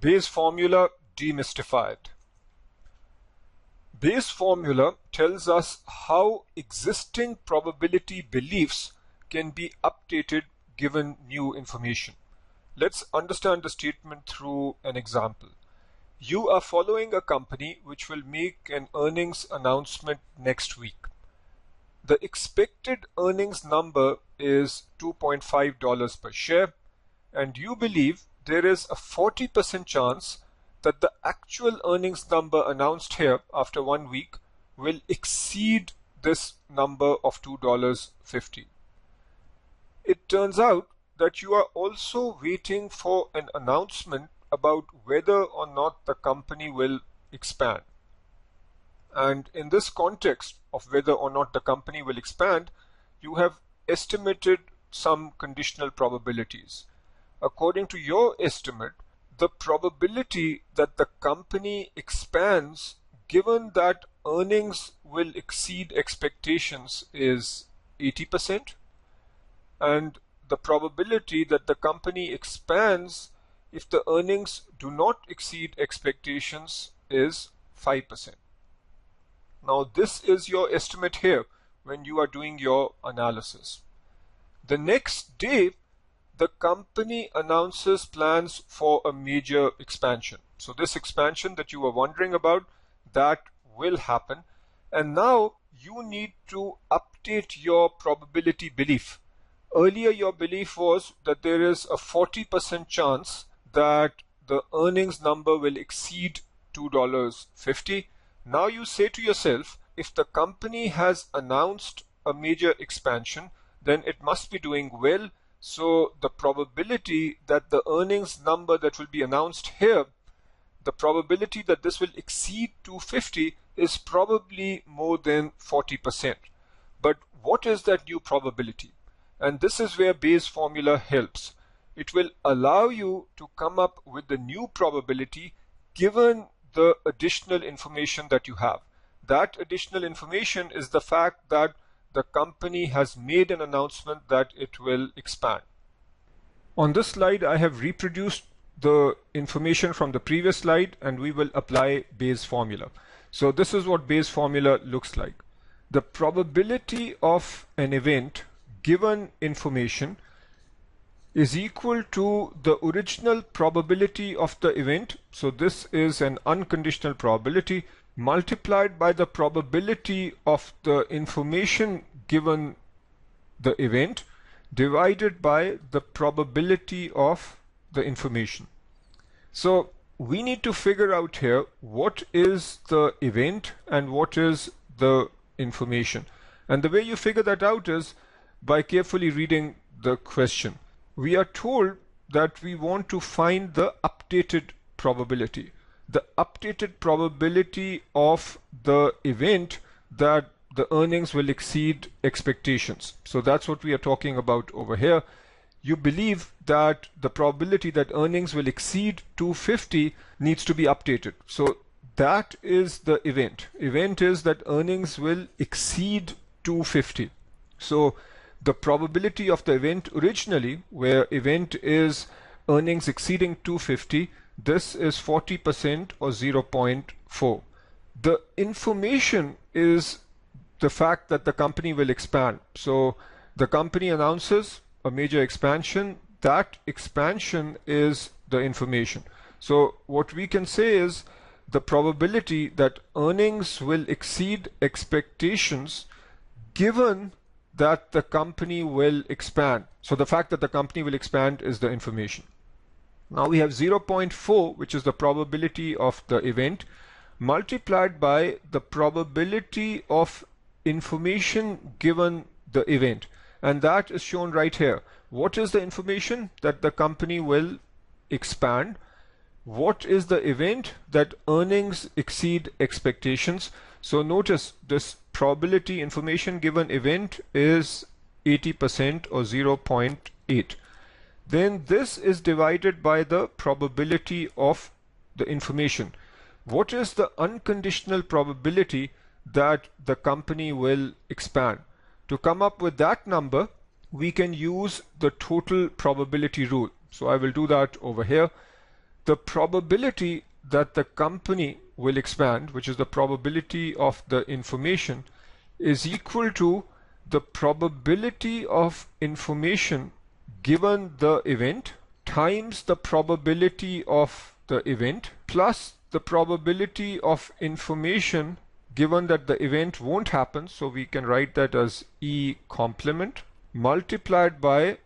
Bayes formula demystified. Bayes formula tells us how existing probability beliefs can be updated given new information. Let's understand the statement through an example. You are following a company which will make an earnings announcement next week. The expected earnings number is $2.5 per share, and you believe there is a 40% chance that the actual earnings number announced here after 1 week will exceed this number of $2.50. It turns out that you are also waiting for an announcement about whether or not the company will expand. And in this context of whether or not the company will expand, you have estimated some conditional probabilities. According to your estimate, the probability that the company expands given that earnings will exceed expectations is 80%, and the probability that the company expands if the earnings do not exceed expectations is 5%. Now this is your estimate here when you are doing your analysis. The next day, the company announces plans for a major expansion. So this expansion that you were wondering about, that will happen. And now you need to update your probability belief. Earlier your belief was that there is a 40% chance that the earnings number will exceed $2.50. Now you say to yourself, if the company has announced a major expansion, then it must be doing well. So the probability that the earnings number that will be announced here, the probability that this will exceed 250 is probably more than 40%. But what is that new probability? And this is where Bayes formula helps. It will allow you to come up with the new probability given the additional information that you have. That additional information is the fact that the company has made an announcement that it will expand. On this slide, I have reproduced the information from the previous slide, and we will apply Bayes formula. So this is what Bayes formula looks like. The probability of an event given information is equal to the original probability of the event. So this is an unconditional probability multiplied by the probability of the information given the event divided by the probability of the information. So we need to figure out here what is the event and what is the information. And the way you figure that out is by carefully reading the question. We are told that we want to find the updated probability. The updated probability of the event that the earnings will exceed expectations. So that's what we are talking about over here. You believe that the probability that earnings will exceed 250 needs to be updated. So that is the event. Event is that earnings will exceed 250. So the probability of the event originally, where event is earnings exceeding 250, this is 40% or 0.4. The information is the fact that the company will expand. So the company announces a major expansion. That expansion is the information. So what we can say is the probability that earnings will exceed expectations given that the company will expand. So the fact that the company will expand is the information. Now we have 0.4, which is the probability of the event, multiplied by the probability of information given the event. And that is shown right here. What is the information? That the company will expand. What is the event? That earnings exceed expectations. So notice this probability information given event is 80% or 0.8. Then this is divided by the probability of the information. What is the unconditional probability that the company will expand? To come up with that number, we can use the total probability rule. So I will do that over here. the probability that the company will expand, which is the probability of the information, is equal to the probability of information given the event times the probability of the event plus the probability of information given that the event won't happen, so we can write that as E complement, multiplied by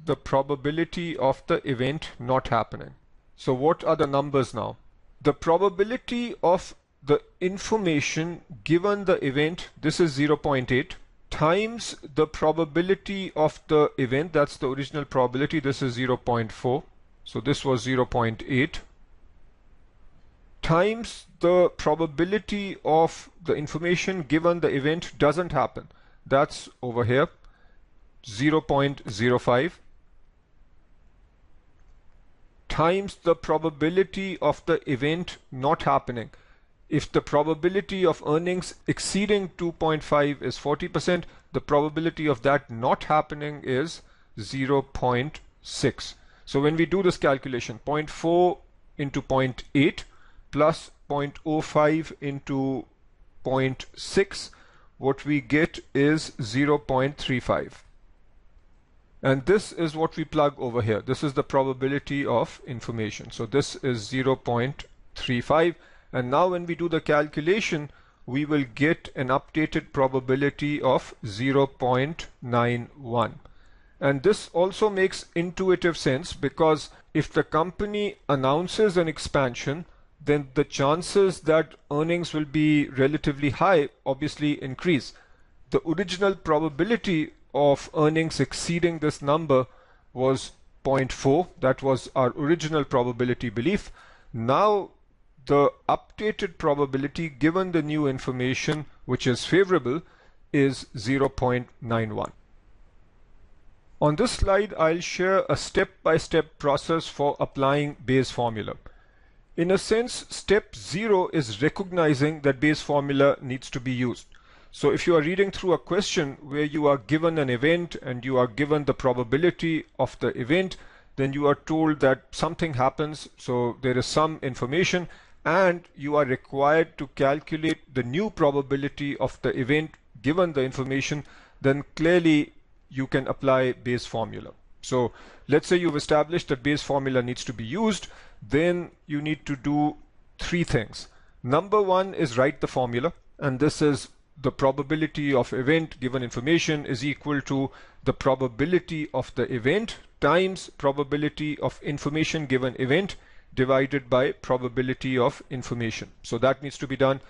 the probability of the event not happening. So what are the numbers now? The probability of the information given the event, this is 0.8, times the probability of the event, that's the original probability, this is 0.4, so this was 0.8, times the probability of the information given the event doesn't happen, that's over here, 0.05, times the probability of the event not happening. If the probability of earnings exceeding 2.5 is 40%, the probability of that not happening is 0.6. So when we do this calculation, 0.4 into 0.8 plus 0.05 into 0.6, what we get is 0.35. And this is what we plug over here. This is the probability of information. So this is 0.35. And now when we do the calculation, we will get an updated probability of 0.91. And this also makes intuitive sense, because if the company announces an expansion, then the chances that earnings will be relatively high obviously increase. The original probability of earnings exceeding this number was 0.4. That was our original probability belief. Now the updated probability given the new information, which is favorable, is 0.91. On this slide, I'll share a step-by-step process for applying Bayes' formula. In a sense, step 0 is recognizing that Bayes' formula needs to be used. So if you are reading through a question where you are given an event and you are given the probability of the event, then you are told that something happens, so there is some information, and you are required to calculate the new probability of the event given the information, then clearly you can apply Bayes' formula. So let's say you've established that Bayes' formula needs to be used, then you need to do three things. Number one is write the formula, and this is the probability of event given information is equal to the probability of the event times probability of information given event divided by probability of information. So that needs to be done.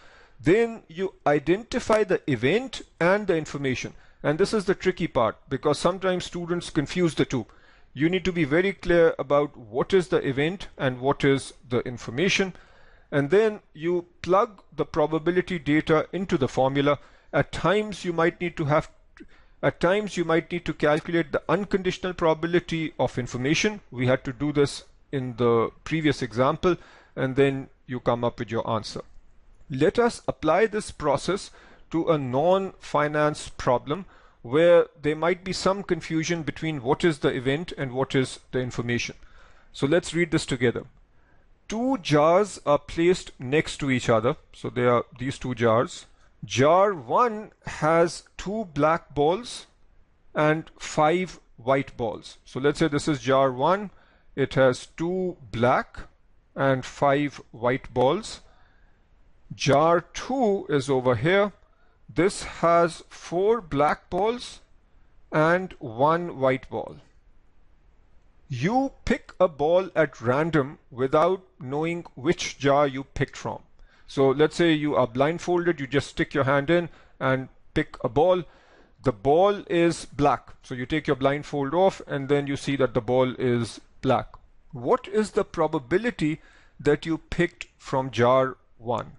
Then you identify the event and the information. And this is the tricky part, because sometimes students confuse the two. You need to be very clear about what is the event and what is the information. And then you plug the probability data into the formula. At times you might need to calculate the unconditional probability of information. We had to do this in the previous example, and then you come up with your answer. Let us apply this process to a non-finance problem where there might be some confusion between what is the event and what is the information. So let's read this together. Two jars are placed next to each other. So there are these two jars. Jar 1 has 2 black balls and 5 white balls. So let's say this is jar 1. It has 2 black and 5 white balls. Jar 2 is over here. This has 4 black balls and 1 white ball. You pick a ball at random without knowing which jar you picked from. So let's say you are blindfolded, you just stick your hand in and pick a ball. The ball is black. So you take your blindfold off and then you see that the ball is black. What is the probability that you picked from jar 1?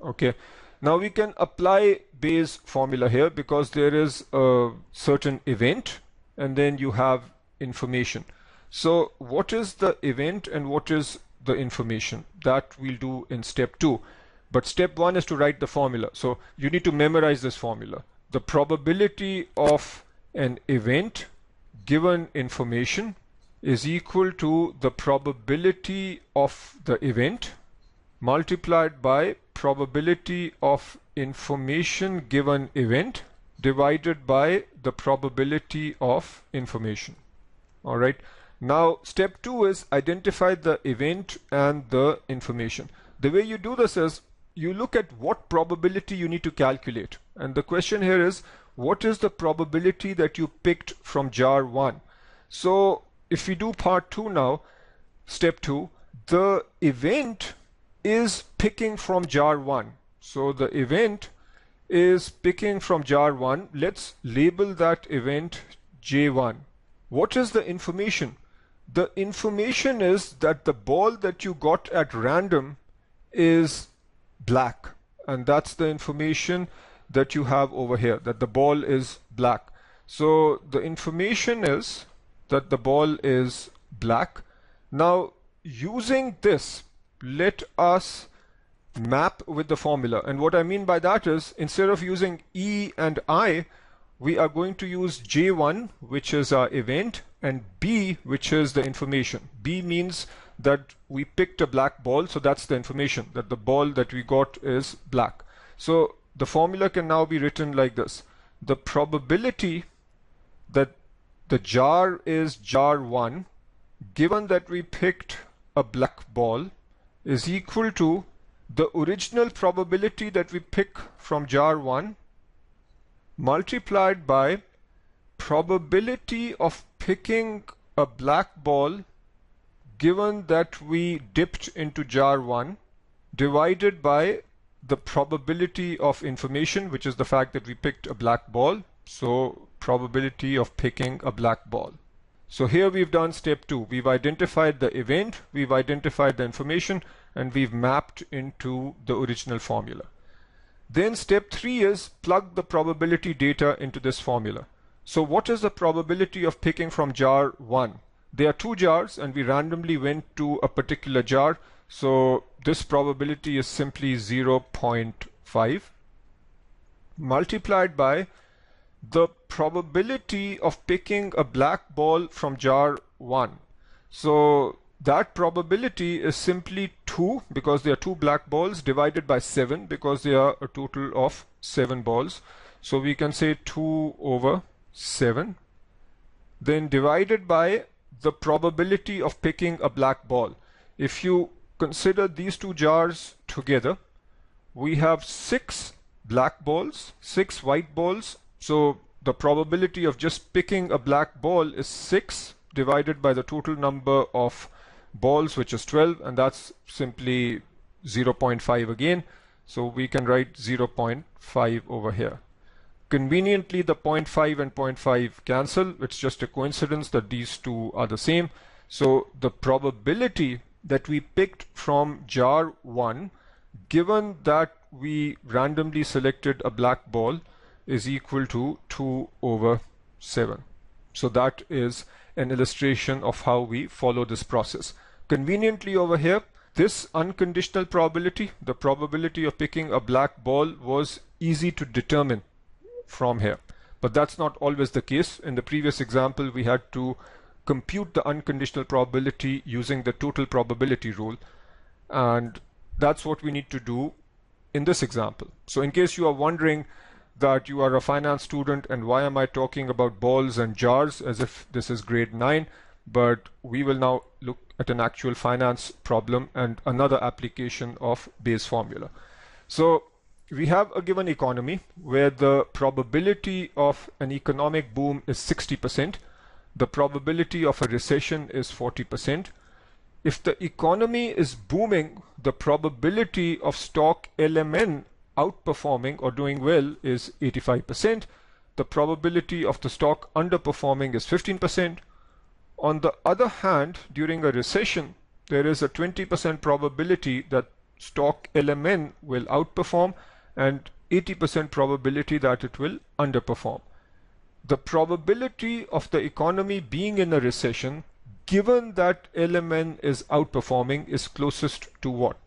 Okay. Now we can apply Bayes' formula here, because there is a certain event and then you have information. So what is the event and what is the information? That we'll do in step 2. But step 1 is to write the formula. So you need to memorize this formula. The probability of an event given information is equal to the probability of the event multiplied by probability of information given event divided by the probability of information. All right. Now, step 2 is identify the event and the information. The way you do this is you look at what probability you need to calculate. And the question here is, what is the probability that you picked from jar 1? So if we do part 2 now, step 2, the event is picking from jar 1. So the event is picking from jar 1. Let's label that event J1. What is the information? The information is that the ball that you got at random is black, and that's the information that you have over here, that the ball is black. So the information is that the ball is black. Now, using this, let us map with the formula. And what I mean by that is, instead of using E and I, we are going to use J1, which is our event, and B, which is the information. B means that we picked a black ball, so that's the information, that the ball that we got is black. So the formula can now be written like this. The probability that the jar is jar 1, given that we picked a black ball, is equal to the original probability that we pick from jar 1 multiplied by probability of picking a black ball given that we dipped into jar 1 divided by the probability of information, which is the fact that we picked a black ball. So probability of picking a black ball. So here we've done step 2. We've identified the event, we've identified the information, and we've mapped into the original formula. Then step 3 is plug the probability data into this formula. So what is the probability of picking from jar 1? There are 2 jars and we randomly went to a particular jar. So this probability is simply 0.5 multiplied by the probability of picking a black ball from jar 1. So that probability is simply 2 because there are 2 black balls divided by 7 because there are a total of 7 balls. So we can say 2 over 7, then divided by the probability of picking a black ball. If you consider these 2 jars together, we have 6 black balls, 6 white balls. So the probability of just picking a black ball is 6 divided by the total number of balls, which is 12, and that's simply 0.5 again. So we can write 0.5 over here. Conveniently, the 0.5 and 0.5 cancel. It's just a coincidence that these 2 are the same. So the probability that we picked from jar 1, given that we randomly selected a black ball, is equal to 2 over 7. So that is an illustration of how we follow this process. Conveniently over here, this unconditional probability, the probability of picking a black ball, was easy to determine from here. But that's not always the case. In the previous example, we had to compute the unconditional probability using the total probability rule. And that's what we need to do in this example. So in case you are wondering that you are a finance student and why am I talking about balls and jars as if this is grade 9, but we will now look at an actual finance problem and another application of Bayes' formula. So we have a given economy where the probability of an economic boom is 60%. The probability of a recession is 40%. If the economy is booming, the probability of stock LMN outperforming or doing well is 85%. The probability of the stock underperforming is 15%. On the other hand, during a recession, there is a 20% probability that stock LMN will outperform and 80% probability that it will underperform. The probability of the economy being in a recession, given that LMN is outperforming, is closest to what?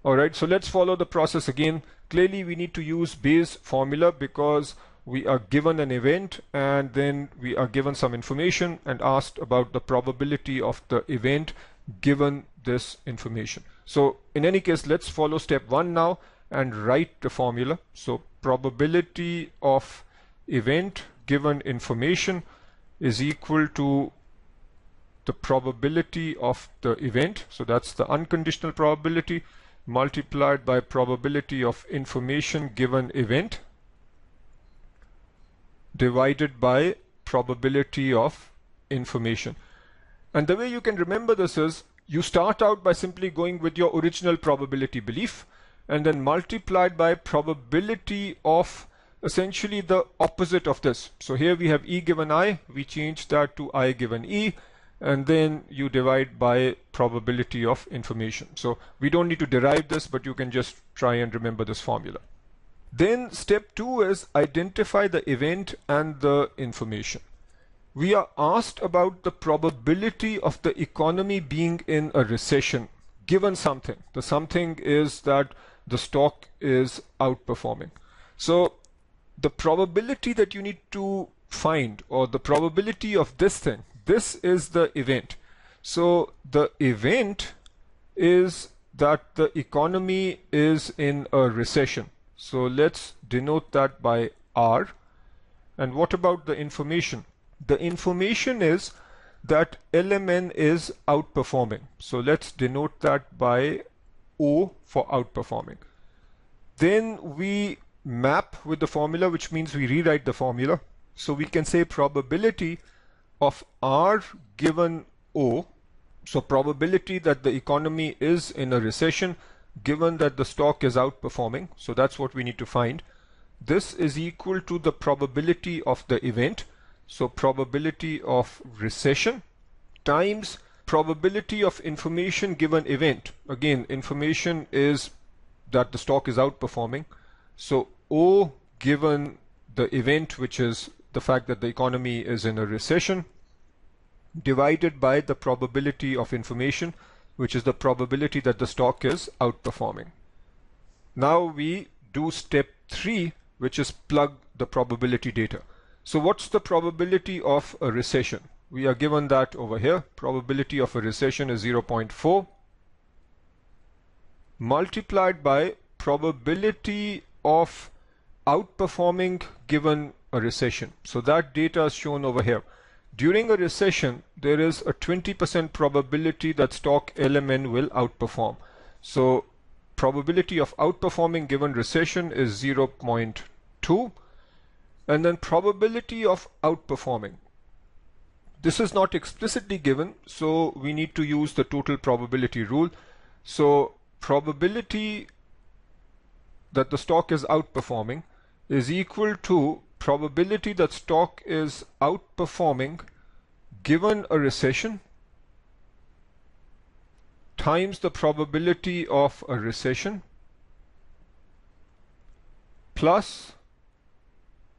All right, so let's follow the process again. Clearly, we need to use Bayes' formula because we are given an event and then we are given some information and asked about the probability of the event given this information. So in any case, let's follow step 1 now and write the formula. So probability of event given information is equal to the probability of the event, so that's the unconditional probability, multiplied by probability of information given event divided by probability of information. And the way you can remember this is, you start out by simply going with your original probability belief and then multiplied by probability of essentially the opposite of this. So here we have E given I, we change that to I given E, and then you divide by probability of information. So we don't need to derive this, but you can just try and remember this formula. Then step 2 is identify the event and the information. We are asked about the probability of the economy being in a recession given something. The something is that the stock is outperforming. So the probability that you need to find, or the probability of this thing, this is the event. So the event is that the economy is in a recession. So let's denote that by R. And what about the information? The information is that LMN is outperforming. So let's denote that by O for outperforming. Then we map with the formula, which means we rewrite the formula. So we can say probability of R given O, so probability that the economy is in a recession given that the stock is outperforming, so that's what we need to find. This is equal to the probability of the event, so probability of recession times probability of information given event. Again, information is that the stock is outperforming, so O given the event, which is the fact that the economy is in a recession, divided by the probability of information, which is the probability that the stock is outperforming. Now we do step 3, which is plug the probability data. So what's the probability of a recession? We are given that over here. Probability of a recession is 0.4 multiplied by probability of outperforming given a recession. So that data is shown over here. During a recession, there is a 20% probability that stock LMN will outperform. So probability of outperforming given recession is 0.2, and then probability of outperforming. This is not explicitly given, so we need to use the total probability rule. So probability that the stock is outperforming is equal to probability that stock is outperforming given a recession times the probability of a recession plus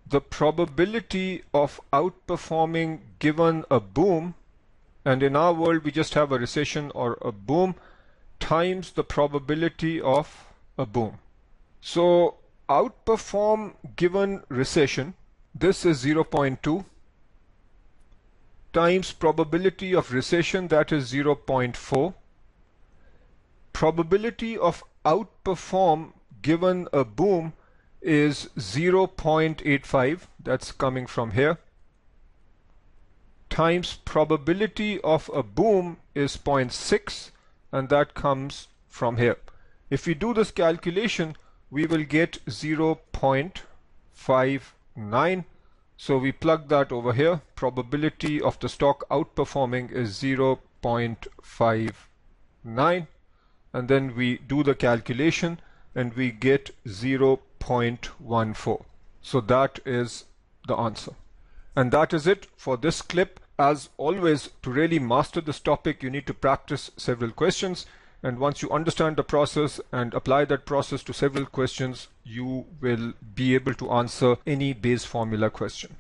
the probability of outperforming given a boom, and in our world we just have a recession or a boom, times the probability of a boom. So outperform given recession, this is 0.2 times probability of recession, that is 0.4. Probability of outperform given a boom is 0.85, that's coming from here, times probability of a boom is 0.6, and that comes from here. If we do this calculation, we will get 0.59. So we plug that over here. Probability of the stock outperforming is 0.59, and then we do the calculation and we get 0.14. So that is the answer. And that is it for this clip. As always, to really master this topic, you need to practice several questions. And once you understand the process and apply that process to several questions, you will be able to answer any Bayes formula question.